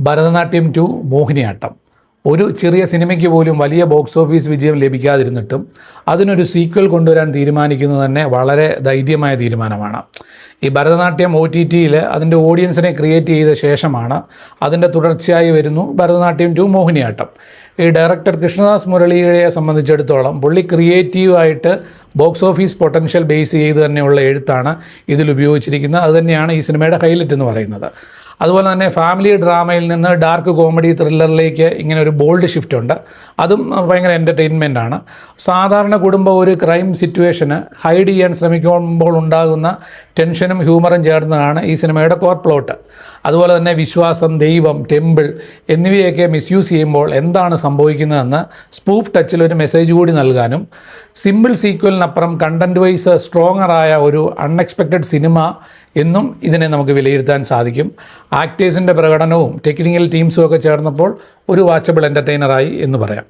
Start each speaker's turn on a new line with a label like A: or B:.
A: ഭരതനാട്യം 2 മോഹിനിയാട്ടം. ഒരു ചെറിയ സിനിമയ്ക്ക് പോലും വലിയ ബോക്സ് ഓഫീസ് വിജയം ലഭിക്കാതിരുന്നിട്ടും അതിനൊരു സീക്വൽ കൊണ്ടുവരാൻ തീരുമാനിക്കുന്നത് തന്നെ വളരെ ധൈര്യമായ തീരുമാനമാണ്. ഈ ഭരതനാട്യം OTTയിൽ അതിൻ്റെ ഓഡിയൻസിനെ ക്രിയേറ്റ് ചെയ്ത ശേഷമാണ് അതിൻ്റെ തുടർച്ചയായി വരുന്നു ഭരതനാട്യം 2 മോഹിനിയാട്ടം. ഈ ഡയറക്ടർ കൃഷ്ണദാസ് മുരളിയെ സംബന്ധിച്ചിടത്തോളം പുള്ളി ക്രിയേറ്റീവായിട്ട് ബോക്സ് ഓഫീസ് പൊട്ടൻഷ്യൽ ബേസ് ചെയ്ത് തന്നെയുള്ള എഴുത്താണ് ഇതിൽ ഉപയോഗിച്ചിരിക്കുന്നത്. അതുതന്നെയാണ് ഈ സിനിമയുടെ ഹൈലൈറ്റ് എന്ന് പറയുന്നത്. അതുപോലെ തന്നെ ഫാമിലി ഡ്രാമയിൽ നിന്ന് ഡാർക്ക് കോമഡി ത്രില്ലറിലേക്ക് ഇങ്ങനെ ഒരു ബോൾഡ് ഷിഫ്റ്റ് ഉണ്ട്. അതും ഭയങ്കര എൻ്റർടൈൻമെൻറ്റാണ്. സാധാരണ കുടുംബം ഒരു ക്രൈം സിറ്റുവേഷന് ഹൈഡ് ചെയ്യാൻ ശ്രമിക്കുമ്പോൾ ഉണ്ടാകുന്ന ടെൻഷനും ഹ്യൂമറും ചേർന്നതാണ് ഈ സിനിമയുടെ കോർ പ്ലോട്ട്. അതുപോലെ തന്നെ വിശ്വാസം, ദൈവം, ടെമ്പിൾ എന്നിവയൊക്കെ മിസ്യൂസ് ചെയ്യുമ്പോൾ എന്താണ് സംഭവിക്കുന്നതെന്ന് സ്പൂഫ് ടച്ചിൽ ഒരു മെസ്സേജ് കൂടി നൽകാനും സിമ്പിൾ സീക്വലിനപ്പുറം കണ്ടൻറ് വൈസ് സ്ട്രോങ്ങറായ ഒരു അൺഎക്സ്പെക്റ്റഡ് സിനിമ എന്നും ഇതിനെ നമുക്ക് വിലയിരുത്താൻ സാധിക്കും. ആക്ടേഴ്സിൻ്റെ പ്രകടനവും ടെക്നിക്കൽ ടീംസും ഒക്കെ ചേർന്നപ്പോൾ ഒരു വാച്ചബിൾ എൻ്റർടൈനറായി എന്ന് പറയാം.